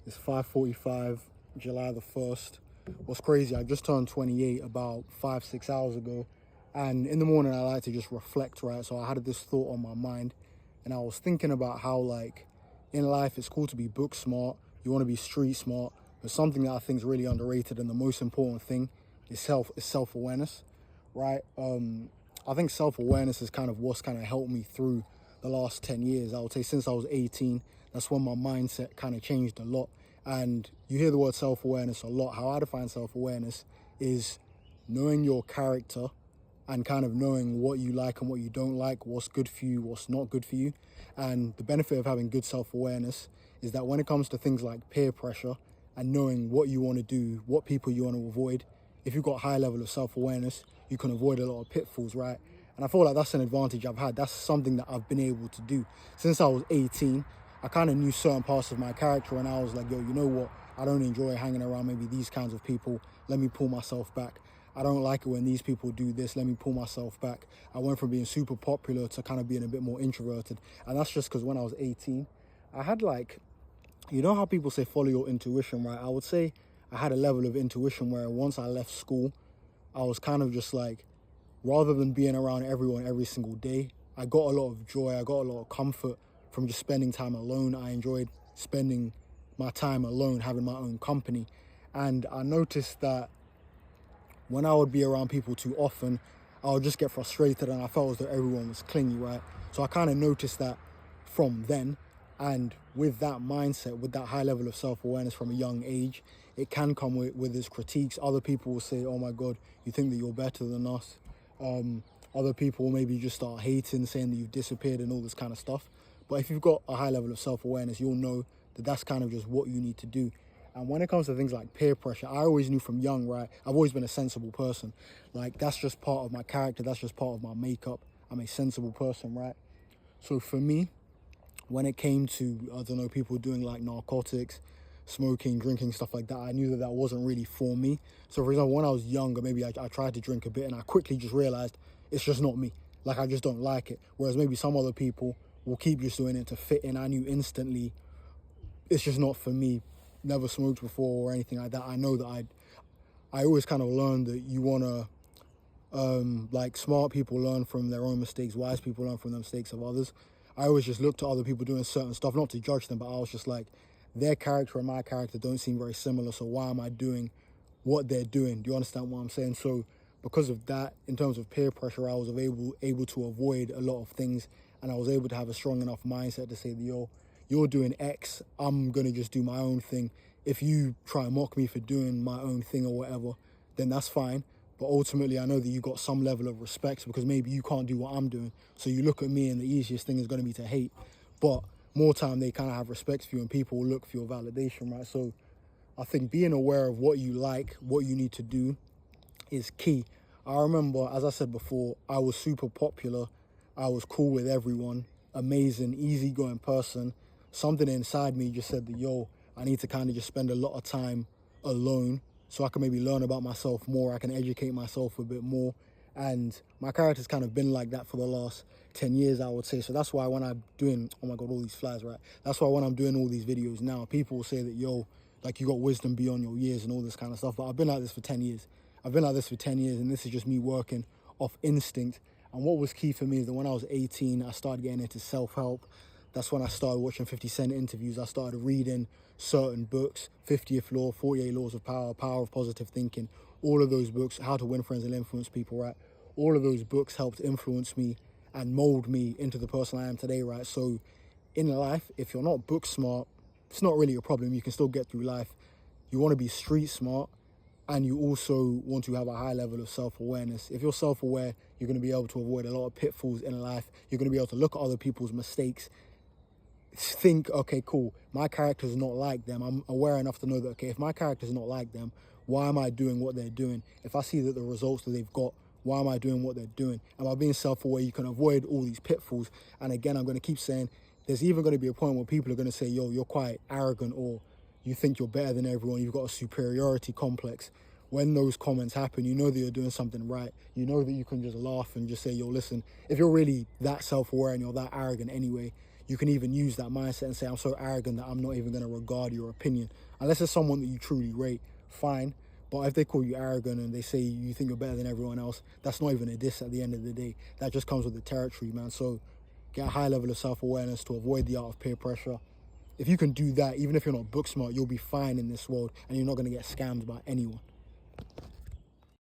It's 5:45, July the 1st. What's crazy, I just turned 28 about 5-6 hours ago. And in the morning, I like to just reflect, right? So I had this thought on my mind. And I was thinking about how, like, in life, it's cool to be book smart. You want to be street smart. But something that I think is really underrated and the most important thing is self-awareness, right? I think self-awareness is kind of what's kind of helped me through the last 10 years. I would say since I was 18, that's when my mindset kind of changed a lot. And you hear the word self-awareness a lot. How I define self-awareness is knowing your character and kind of knowing what you like and what you don't like, what's good for you, what's not good for you. And the benefit of having good self-awareness is that when it comes to things like peer pressure and knowing what you want to do, what people you want to avoid, if you've got a high level of self-awareness, you can avoid a lot of pitfalls, right? And I feel like that's an advantage I've had. That's something that I've been able to do. Since I was 18, I kind of knew certain parts of my character and I was like, yo, you know what? I don't enjoy hanging around maybe these kinds of people. Let me pull myself back. I don't like it when these people do this. Let me pull myself back. I went from being super popular to kind of being a bit more introverted. And that's just because when I was 18, I had like, you know how people say follow your intuition, right? I would say I had a level of intuition where once I left school, I was kind of just like, rather than being around everyone every single day, I got a lot of joy. I got a lot of comfort from just spending time alone. I enjoyed spending my time alone, having my own company. And I noticed that when I would be around people too often, I would just get frustrated and I felt as though everyone was clingy, right? So I kind of noticed that from then. And with that mindset, with that high level of self-awareness from a young age, it can come with its critiques. Other people will say, oh my God, you think that you're better than us. Other people will maybe just start hating, saying that you've disappeared and all this kind of stuff. But if you've got a high level of self-awareness, you'll know that that's kind of just what you need to do. And when it comes to things like peer pressure, I always knew from young, right? I've always been a sensible person. Like, that's just part of my character. That's just part of my makeup. I'm a sensible person, right? So for me, when it came to, I don't know, people doing like narcotics, smoking, drinking, stuff like that, I knew that that wasn't really for me. So for example, when I was younger, maybe I tried to drink a bit and I quickly just realized it's just not me. Like, I just don't like it. Whereas maybe some other people will keep just doing it to fit in. I knew instantly it's just not for me. Never smoked before or anything like that. I know that I always kind of learned that you want to, like, smart people learn from their own mistakes, wise people learn from the mistakes of others. I always just looked at other people doing certain stuff, not to judge them, but I was just like, their character and my character don't seem very similar, so why am I doing what they're doing? Do you understand what I'm saying? So because of that, in terms of peer pressure, I was able to avoid a lot of things, and I was able to have a strong enough mindset to say, yo, you're doing X, I'm going to just do my own thing. If you try and mock me for doing my own thing or whatever, then that's fine. But ultimately, I know that you got some level of respect because maybe you can't do what I'm doing. So you look at me and the easiest thing is going to be to hate. But more time, they kind of have respect for you and people will look for your validation, right? So I think being aware of what you like, what you need to do is key. I remember, as I said before, I was super popular. I was cool with everyone, amazing, easygoing person. Something inside me just said that, yo, I need to kind of just spend a lot of time alone so I can maybe learn about myself more. I can educate myself a bit more. And my character's kind of been like that for the last 10 years, I would say. So that's why when I'm doing, oh my God, all these flies, right? That's why when I'm doing all these videos now, people will say that, yo, like, you got wisdom beyond your years and all this kind of stuff. But I've been like this for 10 years. I've been like this for 10 years, and this is just me working off instinct. And what was key for me is that when I was 18, I started getting into self-help. That's when I started watching 50 Cent interviews. I started reading certain books, 50th Law, 48 Laws of Power, Power of Positive Thinking, all of those books, How to Win Friends and Influence People, right? All of those books helped influence me and mold me into the person I am today, right? So in life, if you're not book smart, it's not really a problem. You can still get through life. You want to be street smart, and you also want to have a high level of self-awareness. If you're self-aware, you're going to be able to avoid a lot of pitfalls in life. You're going to be able to look at other people's mistakes, think, okay, cool, my character's not like them. I'm aware enough to know that, okay, if my character's not like them, why am I doing what they're doing? If I see that the results that they've got, why am I doing what they're doing? And by being self-aware, you can avoid all these pitfalls. And again, I'm going to keep saying, there's even going to be a point where people are going to say, yo, you're quite arrogant, or you think you're better than everyone, you've got a superiority complex. When those comments happen, you know that you're doing something right. You know that you can just laugh and just say, yo, listen, if you're really that self-aware and you're that arrogant anyway, you can even use that mindset and say, I'm so arrogant that I'm not even going to regard your opinion. Unless it's someone that you truly rate, fine. But if they call you arrogant and they say you think you're better than everyone else, that's not even a diss at the end of the day. That just comes with the territory, man. So get a high level of self-awareness to avoid the art of peer pressure. If you can do that, even if you're not book smart, you'll be fine in this world and you're not going to get scammed by anyone.